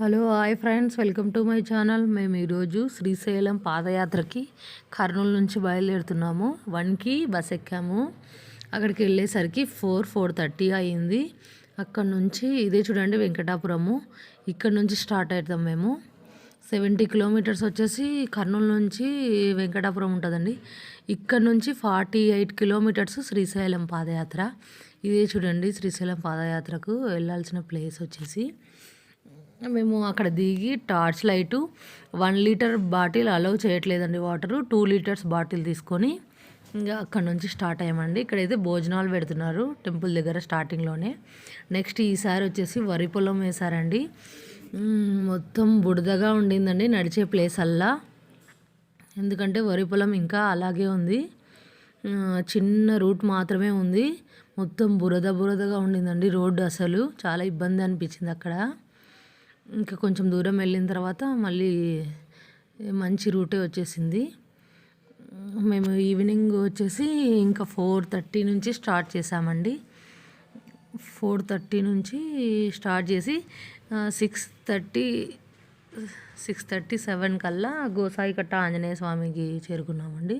Hello hi friends, welcome to my channel. మేము ఈరోజు శ్రీశైలం పాదయాత్రకి కర్నూలు నుంచి బయలుదేరుతున్నాము. 1కి బస్ ఎక్కాము. అక్కడికి వెళ్ళేసరికి 4:30 అయింది. అక్కడ నుంచి ఇదే చూడండి వెంకటాపురము. ఇక్కడ నుంచి స్టార్ట్ అవుతాం మేము. 70 కిలోమీటర్స్ వచ్చేసి కర్నూలు నుంచి వెంకటాపురం ఉంటుందండి. ఇక్కడ నుంచి 48 కిలోమీటర్స్ శ్రీశైలం పాదయాత్ర. ఇదే చూడండి శ్రీశైలం పాదయాత్రకు వెళ్ళాల్సిన ప్లేస్ వచ్చేసి. మేము అక్కడ దిగి torch light 1 litre bottle allow చేయట్లేదండి, వాటరు 2 లీటర్స్ బాటిల్ తీసుకొని ఇంకా అక్కడ నుంచి స్టార్ట్ అయ్యామండి. ఇక్కడైతే భోజనాలు పెడుతున్నారు టెంపుల్ దగ్గర స్టార్టింగ్లోనే. నెక్స్ట్ ఈసారి వచ్చేసి వరి పొలం వేశారండి. మొత్తం బుడదగా ఉండిందండి నడిచే ప్లేస్ అల్లా, ఎందుకంటే వరి పొలం ఇంకా అలాగే ఉంది. చిన్న రూట్ మాత్రమే ఉంది. మొత్తం బురదగా ఉండిందండి రోడ్డు. అసలు చాలా ఇబ్బంది అనిపించింది అక్కడ. ఇంకా కొంచెం దూరం వెళ్ళిన తర్వాత మళ్ళీ మంచి రూటే వచ్చేసింది. మేము ఈవినింగ్ వచ్చేసి ఇంకా 4:30 నుంచి స్టార్ట్ చేసామండి. 4:30 నుంచి స్టార్ట్ చేసి 6:37 కల్లా గోసాయికట్ట ఆంజనేయ స్వామికి చేరుకున్నామండి.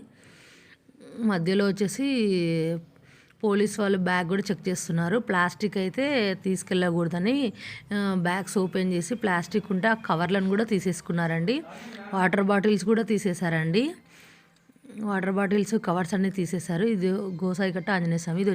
మధ్యలో వచ్చేసి పోలీస్ వాళ్ళు బ్యాగ్ కూడా చెక్ చేస్తున్నారు. ప్లాస్టిక్ అయితే తీసుకెళ్ళకూడదని బ్యాగ్స్ ఓపెన్ చేసి ప్లాస్టిక్ ఉంటే ఆ కవర్లను కూడా తీసేసుకున్నారండి. వాటర్ బాటిల్స్ కూడా తీసేశారండి. వాటర్ బాటిల్స్ కవర్స్ అన్నీ తీసేశారు. ఇది గోసాయికట్ట ఆంజనేయ స్వామి. ఇది